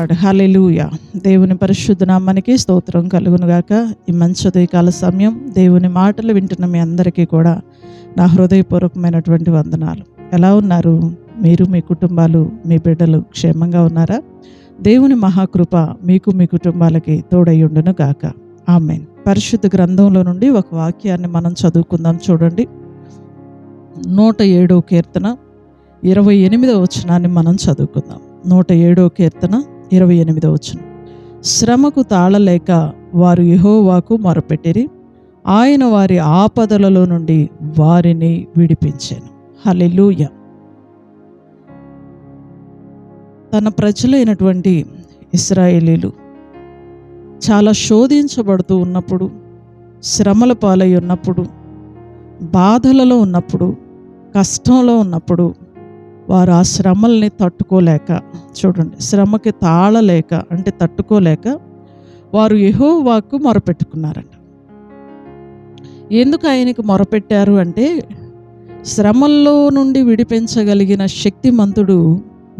ఉన్నాడు. హల్లెలూయా. దేవుని పరిశుద్ధ నామానికి స్తోత్రం కలుగునుగాక. ఈ మంచి ఉదయకాల సమయం దేవుని మాటలు వింటున్న మీ అందరికీ కూడా నా హృదయపూర్వకమైనటువంటి వందనాలు. ఎలా ఉన్నారు? మీరు, మీ కుటుంబాలు, మీ బిడ్డలు క్షేమంగా ఉన్నారా? దేవుని మహాకృప మీకు, మీ కుటుంబాలకి తోడయ్యుండును గాక. ఆమేన్. పరిశుద్ధ గ్రంథంలో నుండి ఒక వాక్యాన్ని మనం చదువుకుందాం. చూడండి, 107వ కీర్తన 28వ వచనాన్ని మనం చదువుకుందాం. 107వ కీర్తన 28వ వచనం. శ్రమకు తాళలేక వారు యెహోవాకు మొరపెట్టిరి, ఆయన వారి ఆపదలలో నుండి వారిని విడిపించెను. హల్లెలూయా. తన ప్రజలైనటువంటి ఇశ్రాయేలీలు చాలా శోధించబడుతూ ఉన్నప్పుడు, శ్రమల పాలై ఉన్నప్పుడు, బాధలలో ఉన్నప్పుడు, కష్టంలో ఉన్నప్పుడు వారు ఆ శ్రమల్ని తట్టుకోలేక, చూడండి, శ్రమకి తాళలేక అంటే తట్టుకోలేక వారు యెహోవాకు మొరపెట్టుకున్నారంట. ఎందుకు ఆయనకు మొరపెట్టారు అంటే, శ్రమల్లో నుండి విడిపించగలిగిన శక్తిమంతుడు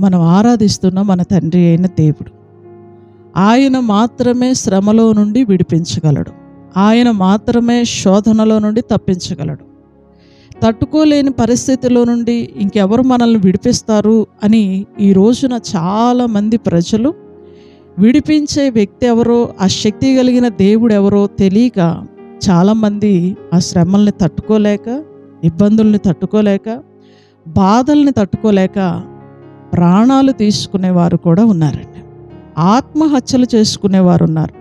మనం ఆరాధిస్తున్న మన తండ్రి అయిన దేవుడు. ఆయన మాత్రమే శ్రమలో నుండి విడిపించగలడు. ఆయన మాత్రమే శోధనలో నుండి తప్పించగలడు. తట్టుకోలేని పరిస్థితిలో నుండి ఇంకెవరు మనల్ని విడిపిస్తారు అని ఈ రోజున చాలామంది ప్రజలు విడిపించే వ్యక్తి ఎవరో, ఆ శక్తి కలిగిన దేవుడు ఎవరో తెలియక చాలామంది ఆ శ్రమల్ని తట్టుకోలేక, ఇబ్బందుల్ని తట్టుకోలేక, బాధల్ని తట్టుకోలేక ప్రాణాలు తీసుకునేవారు కూడా ఉన్నారండి. ఆత్మహత్యలు చేసుకునేవారు ఉన్నారు.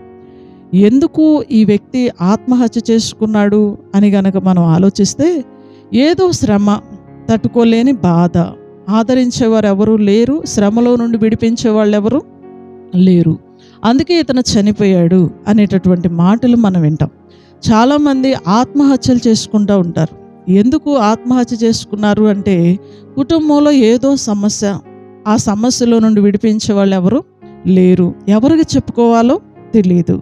ఎందుకు ఈ వ్యక్తి ఆత్మహత్య చేసుకున్నాడు అని గనక మనం ఆలోచిస్తే, ఏదో శ్రమ, తట్టుకోలేని బాధ, ఆదరించేవారు ఎవరు లేరు, శ్రమలో నుండి విడిపించే వాళ్ళు ఎవరు లేరు, అందుకే ఇతను చనిపోయాడు అనేటటువంటి మాటలు మనం వింటాం. చాలామంది ఆత్మహత్యలు చేసుకుంటూ ఉంటారు. ఎందుకు ఆత్మహత్య చేసుకున్నారు అంటే, కుటుంబంలో ఏదో సమస్య, ఆ సమస్యలో నుండి విడిపించే వాళ్ళు ఎవరు లేరు, ఎవరికి చెప్పుకోవాలో తెలియదు.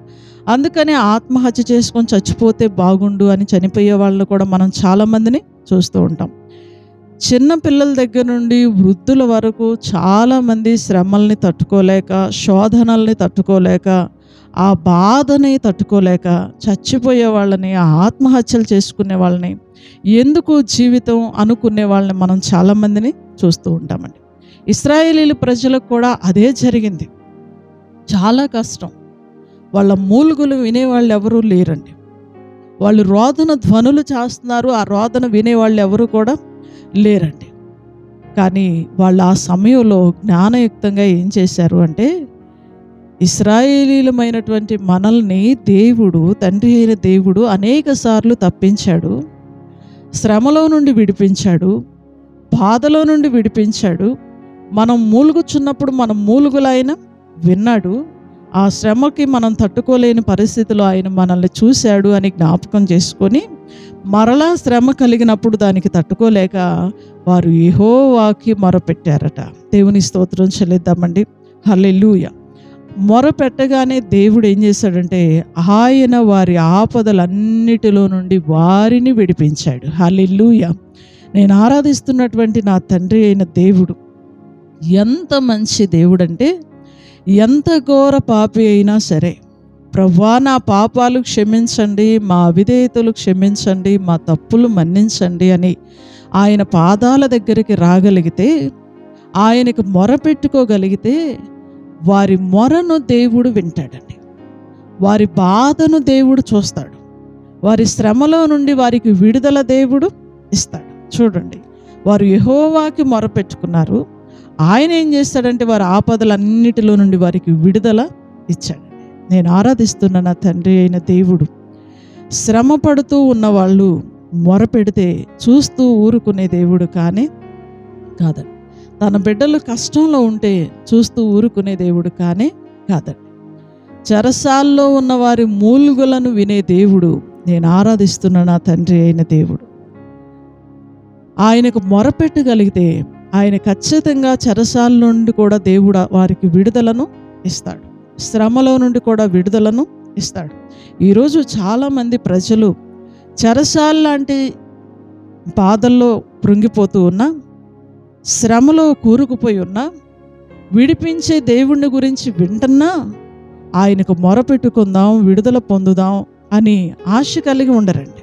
అందుకని ఆత్మహత్య చేసుకొని చచ్చిపోతే బాగుండు అని చనిపోయే వాళ్ళని కూడా మనం చాలామందిని చూస్తూ ఉంటాం. చిన్న పిల్లల దగ్గర నుండి వృద్ధుల వరకు చాలామంది శ్రమల్ని తట్టుకోలేక, శోధనల్ని తట్టుకోలేక, ఆ బాధని తట్టుకోలేక చచ్చిపోయే వాళ్ళని, ఆత్మహత్యలు చేసుకునే వాళ్ళని, ఎందుకు జీవితం అనుకునే వాళ్ళని మనం చాలామందిని చూస్తూ ఉంటామండి. ఇశ్రాయేలీల ప్రజలకు కూడా అదే జరిగింది. చాలా కష్టం. వాళ్ళ మూలుగులు వినేవాళ్ళు ఎవరూ లేరండి. వాళ్ళు రోదన ధ్వనులు చేస్తున్నారు, ఆ రోదన వినేవాళ్ళు ఎవరు కూడా లేరండి. కానీ వాళ్ళు ఆ సమయంలో జ్ఞానయుక్తంగా ఏం చేశారు అంటే, ఇశ్రాయేలీలమైనటువంటి మనల్ని దేవుడు, తండ్రి అయిన దేవుడు అనేక సార్లు తప్పించాడు, శ్రమలో నుండి విడిపించాడు, బాధలో నుండి విడిపించాడు. మనం మూలుగుచున్నప్పుడు మన మూలుగులైన విన్నాడు. ఆ శ్రమకి మనం తట్టుకోలేని పరిస్థితిలో ఆయన మనల్ని చూశాడు అని జ్ఞాపకం చేసుకొని, మరలా శ్రమ కలిగినప్పుడు దానికి తట్టుకోలేక వారు యెహోవాకి మొరపెట్టారట. దేవుని స్తోత్రం చెల్లిద్దామండి. హల్లెలూయా. మొరపెట్టగానే దేవుడు ఏం చేశాడంటే, ఆయన వారి ఆపదలన్నిటిలో నుండి వారిని విడిపించాడు. హల్లెలూయా. నేను ఆరాధిస్తున్నటువంటి నా తండ్రి అయిన దేవుడు ఎంత మంచి దేవుడు అంటే, ఎంత ఘోర పాపి అయినా సరే, ప్రభువా నా పాపాలు క్షమించండి, మా అవిధేయతలు క్షమించండి, మా తప్పులు మన్నించండి అని ఆయన పాదాల దగ్గరికి రాగలిగితే, ఆయనకు మొరపెట్టుకోగలిగితే వారి మొరను దేవుడు వింటాడండి. వారి బాధను దేవుడు చూస్తాడు. వారి శ్రమలో నుండి వారికి విడుదల దేవుడు ఇస్తాడు. చూడండి, వారు యెహోవాకి మొరపెట్టుకున్నారు. ఆయన ఏం చేస్తాడంటే, వారి ఆపదలన్నిటిలో నుండి వారికి విడుదల ఇచ్చాడు. నేను ఆరాధిస్తున్న నా తండ్రి అయిన దేవుడు శ్రమ పడుతూ ఉన్నవాళ్ళు మొరపెడితే చూస్తూ ఊరుకునే దేవుడు కాదండి. తన బిడ్డలు కష్టంలో ఉంటే చూస్తూ ఊరుకునే దేవుడు కాదండి. చెరసాల్లో ఉన్న వారి మూలుగులను వినే దేవుడు నేను ఆరాధిస్తున్న నా తండ్రి అయిన దేవుడు. ఆయనకు మొరపెట్టగలిగితే ఆయన ఖచ్చితంగా చెరసాల నుండి కూడా దేవుడు వారికి విడుదలను ఇస్తాడు. శ్రమలో నుండి కూడా విడుదలను ఇస్తాడు. ఈరోజు చాలామంది ప్రజలు చెరసాల లాంటి బాధల్లో కృంగిపోతూ ఉన్నా, శ్రమలో కూరుకుపోయి ఉన్నా, విడిపించే దేవుణ్ణి గురించి వింటున్నా ఆయనకు మొరపెట్టుకుందాం, విడుదల పొందుదాం అని ఆశ కలిగి ఉండరండి.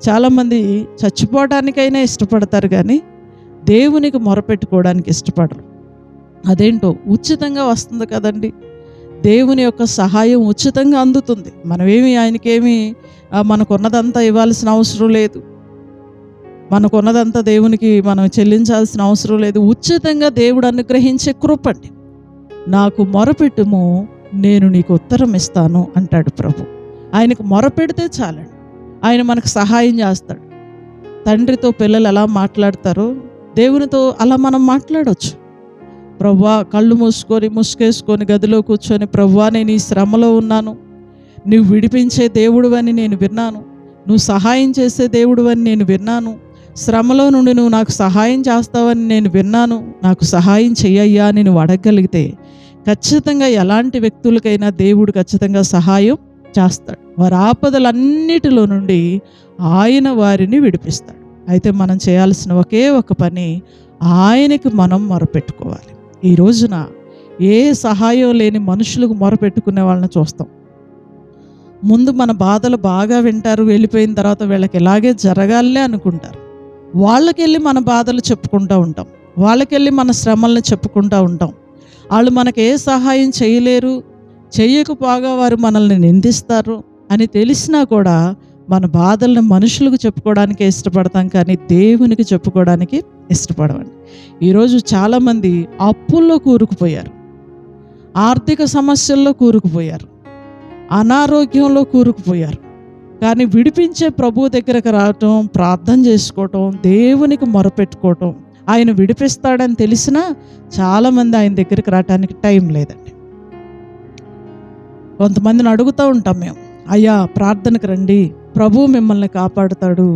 చాలామంది చచ్చిపోవడానికైనా ఇష్టపడతారు కానీ దేవునికి మొరపెట్టుకోవడానికి ఇష్టపడరు. అదేంటో, ఉచితంగా వస్తుంది కదండి. దేవుని యొక్క సహాయం ఉచితంగా అందుతుంది. మనమేమి ఆయనకేమి మనకున్నదంతా ఇవ్వాల్సిన అవసరం లేదు. మనకున్నదంతా దేవునికి మనం చెల్లించాల్సిన అవసరం లేదు. ఉచితంగా దేవుడు అనుగ్రహించే కృపండి. నాకు మొరపెట్టుము, నేను నీకు ఉత్తరం ఇస్తాను అంటాడు ప్రభు. ఆయనకు మొరపెడితే చాలండి, ఆయన మనకు సహాయం చేస్తాడు. తండ్రితో పిల్లలు ఎలా మాట్లాడతారో దేవునితో అలా మనం మాట్లాడవచ్చు. ప్రభువా, కళ్ళు మూసుకొని ముసుకేసుకొని గదిలో కూర్చొని, ప్రభువా నేను ఈ శ్రమలో ఉన్నాను, నువ్వు విడిపించే దేవుడు అని నేను విన్నాను, నువ్వు సహాయం చేసే దేవుడు అని నేను విన్నాను, శ్రమలో నుండి నువ్వు నాకు సహాయం చేస్తావని నేను విన్నాను, నాకు సహాయం చెయ్యయ్యా అని నువ్వు అడగగలిగితే ఖచ్చితంగా ఎలాంటి వ్యక్తులకైనా దేవుడు ఖచ్చితంగా సహాయం చేస్తాడు. వారి ఆపదలన్నిటిలో నుండి ఆయన వారిని విడిపిస్తాడు. అయితే మనం చేయాల్సిన ఒకే ఒక పని, ఆయనకి మనం మొరపెట్టుకోవాలి. ఈ రోజున ఏ సహాయం లేని మనుషులకు మొరపెట్టుకునే వాళ్ళని చూస్తాం. ముందు మన బాధలు బాగా వింటారు, వెళ్ళిపోయిన తర్వాత వీళ్ళకి ఇలాగే జరగాలే అనుకుంటారు. వాళ్ళకెళ్ళి మన బాధలు చెప్పుకుంటూ ఉంటాం, వాళ్ళకెళ్ళి మన శ్రమల్ని చెప్పుకుంటూ ఉంటాం. వాళ్ళు మనకు ఏ సహాయం చేయలేరు, చేయకపోగా వారు మనల్ని నిందిస్తారు అని తెలిసినా కూడా మన బాధలను మనుషులకు చెప్పుకోవడానికి ఇష్టపడతాం, కానీ దేవునికి చెప్పుకోవడానికి ఇష్టపడమండి. ఈరోజు చాలామంది అప్పుల్లో కూరుకుపోయారు, ఆర్థిక సమస్యల్లో కూరుకుపోయారు, అనారోగ్యంలో కూరుకుపోయారు. కానీ విడిపించే ప్రభువు దగ్గరకు రావటం, ప్రార్థన చేసుకోవటం, దేవునికి మొరపెట్టుకోవటం, ఆయన విడిపిస్తాడని తెలిసినా చాలామంది ఆయన దగ్గరికి రావటానికి టైం లేదండి. కొంతమందిని అడుగుతూ ఉంటాం మేము, అయ్యా ప్రార్థనకు రండి, ప్రభువు మిమ్మల్ని కాపాడుతాడు,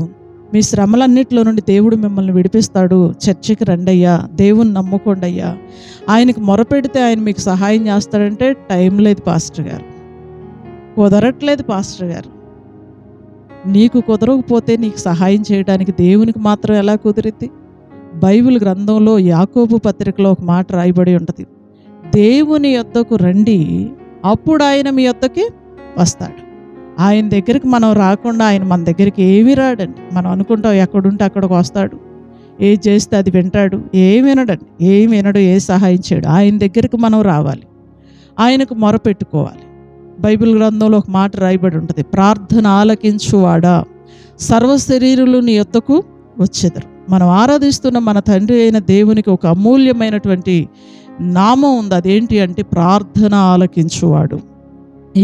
మీ శ్రమలన్నిటిలో నుండి దేవుడు మిమ్మల్ని విడిపిస్తాడు, చర్చికి రండి అయ్యా, దేవుని నమ్ముకోండి అయ్యా, ఆయనకు మొరపెడితే ఆయన మీకు సహాయం చేస్తాడంటే టైం లేదు పాస్టర్ గారు, కుదరట్లేదు పాస్టర్ గారు. నీకు కుదరకపోతే నీకు సహాయం చేయడానికి దేవునికి మాత్రం ఎలా కుదిరిద్ది? బైబిల్ గ్రంథంలో యాకోబు పత్రికలో ఒక మాట రాయబడి ఉంటుంది, దేవుని యొద్దకు రండి, అప్పుడు ఆయన మీ యొద్దకి వస్తాడు. ఆయన దగ్గరికి మనం రాకుండా ఆయన మన దగ్గరికి ఏమీ రాడండి. మనం అనుకుంటాం ఎక్కడుంటే అక్కడికి వస్తాడు, ఏది చేస్తే అది వింటాడు. ఏమి వినడండి, ఏమి వినడు, ఏ సహాయం చేయడు. ఆయన దగ్గరికి మనం రావాలి, ఆయనకు మొరపెట్టుకోవాలి. బైబిల్ గ్రంథంలో ఒక మాట రాయబడి ఉంటుంది, ప్రార్థన ఆలకించువాడా సర్వశరీరులు నీ యొద్దకు వచ్చెదరు. మనం ఆరాధిస్తున్న మన తండ్రి అయిన దేవునికి ఒక అమూల్యమైనటువంటి నామం ఉంది. అదేంటి అంటే ప్రార్థన ఆలకించువాడు.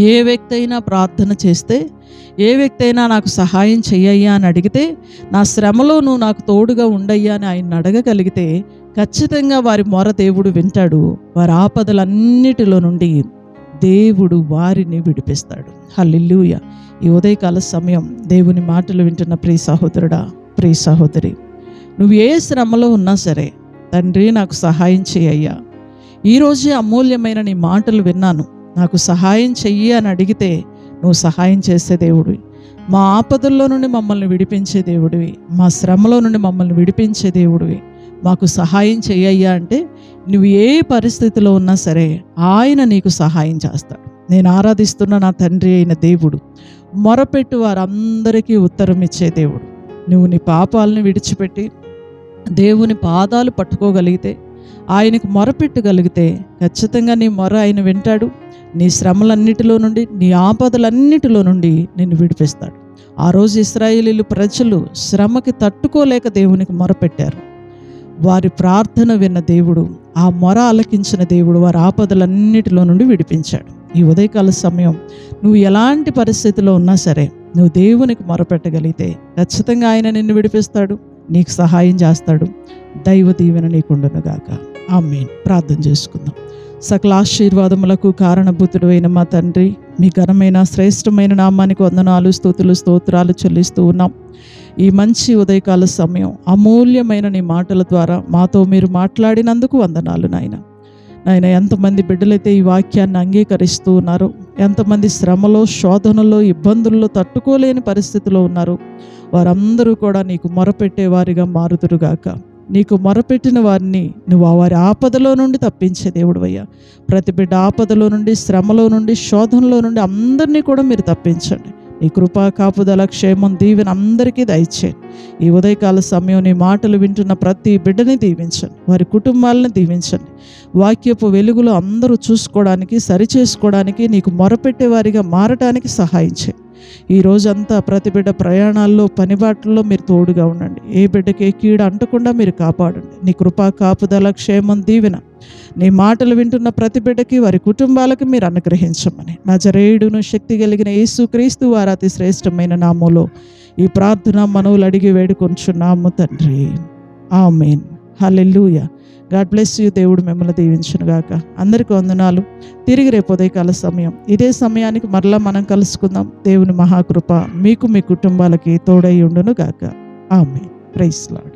ఏ వ్యక్తి అయినా ప్రార్థన చేస్తే, ఏ వ్యక్తి అయినా నాకు సహాయం చెయ్యయ్యా అని అడిగితే, నా శ్రమలో నువ్వు నాకు తోడుగా ఉండయ్యా అని ఆయన అడగగలిగితే ఖచ్చితంగా వారి మొర దేవుడు వింటాడు. వారి ఆపదలన్నిటిలో నుండి దేవుడు వారిని విడిపిస్తాడు. హల్లెలూయా. ఈ ఉదయకాల సమయం దేవుని మాటలు వింటున్న ప్రియ సహోదరుడా, ప్రియ సహోదరి, నువ్వు ఏ శ్రమలో ఉన్నా సరే, తండ్రి నాకు సహాయం చెయ్యయ్యా, ఈరోజే అమూల్యమైన నీ మాటలు విన్నాను, నాకు సహాయం చెయ్యి అని అడిగితే నువ్వు సహాయం చేసే దేవుడివి. మా ఆపదల్లో నుండి మమ్మల్ని విడిపించే దేవుడివి, మా శ్రమలో నుండి మమ్మల్ని విడిపించే దేవుడివి, మాకు సహాయం చెయ్యయ్యా అంటే నువ్వు ఏ పరిస్థితిలో ఉన్నా సరే ఆయన నీకు సహాయం చేస్తాడు. నేను ఆరాధిస్తున్న నా తండ్రి అయిన దేవుడు మొరపెట్టు వారందరికీ ఉత్తరం ఇచ్చే దేవుడు. నువ్వు నీ పాపాలను విడిచిపెట్టి దేవుని పాదాలు పట్టుకోగలిగితే, ఆయనకు మొరపెట్టగలిగితే ఖచ్చితంగా నీ మొర ఆయన వింటాడు. నీ శ్రమలన్నిటిలో నుండి, నీ ఆపదలన్నిటిలో నుండి నిన్ను విడిపిస్తాడు. ఆ రోజు ఇశ్రాయేలీయులు ప్రజలు శ్రమకి తట్టుకోలేక దేవునికి మొరపెట్టారు. వారి ప్రార్థన విన్న దేవుడు, ఆ మొర ఆలకించిన దేవుడు వారి ఆపదలన్నిటిలో నుండి విడిపించాడు. ఈ ఉదయకాల సమయం నువ్వు ఎలాంటి పరిస్థితిలో ఉన్నా సరే, నువ్వు దేవునికి మొరపెట్టగలిగితే ఖచ్చితంగా ఆయన నిన్ను విడిపిస్తాడు, నీకు సహాయం చేస్తాడు. దైవ దీవెన నీకుండును గాక. ఆమేన్. ప్రార్థన చేసుకుందాం. సకల ఆశీర్వాదములకు కారణభూతుడు అయిన మా తండ్రి, మీ ఘనమైన శ్రేష్టమైన నామానికి వందనాలు, స్తుతులు, స్తోత్రాలు చెల్లిస్తూ ఉన్నాం. ఈ మంచి ఉదయకాల సమయం అమూల్యమైన నీ మాటల ద్వారా మాతో మీరు మాట్లాడినందుకు వందనాలు నాయన. నాయన, ఎంతమంది బిడ్డలైతే ఈ వాక్యాన్ని అంగీకరిస్తూ ఉన్నారో, ఎంతమంది శ్రమలో, శోధనలో, ఇబ్బందుల్లో తట్టుకోలేని పరిస్థితిలో ఉన్నారో, వారందరూ కూడా నీకు మొరపెట్టే వారిగా మారుదురుగాక. నీకు మొరపెట్టిన వారిని నువ్వు వారి ఆపదలో నుండి తప్పించే దేవుడివయ్యా. ప్రతి బిడ్డ ఆపదలో నుండి, శ్రమలో నుండి, శోధనలో నుండి అందరినీ కూడా మీరు తప్పించండి. నీ కృపా కాపుదల, క్షేమం, దీవెన అందరికీ దయచేయండి. ఈ ఉదయకాల సమయం నీ మాటలు వింటున్న ప్రతి బిడ్డని దీవించండి, వారి కుటుంబాలను దీవించండి. వాక్యపు వెలుగులో అందరూ చూసుకోవడానికి, సరిచేసుకోవడానికి, నీకు మొరపెట్టే వారిగా మారటానికి సహాయం చేయండి. ఈ రోజంతా ప్రతి బిడ్డ ప్రయాణాల్లో, పనిబాట్లలో మీరు తోడుగా ఉండండి. ఏ బిడ్డకి ఏ కీడు అంటకుండా మీరు కాపాడండి. నీ కృపా కాపుదల, క్షేమం, దీవెన నీ మాటలు వింటున్న ప్రతి బిడ్డకి, వారి కుటుంబాలకు మీరు అనుగ్రహించమని నజరేయుడును శక్తి కలిగిన యేసుక్రీస్తు వారి అతి శ్రేష్టమైన నామములో ఈ ప్రార్థన మనవులు అడిగి వేడుకొంచున్నాము తండ్రి. Amen. Hallelujah. God bless you. దేవుడు మిమ్మల్ని దీవించును గాక. అందరికీ వందనాలు. తిరిగి రేపు ఉదయకాల సమయం ఇదే సమయానికి మరలా మనం కలుసుకుందాం. దేవుని మహాకృప మీకు, మీ కుటుంబాలకి తోడై ఉండును గాక. ఆమేన్. Praise lord.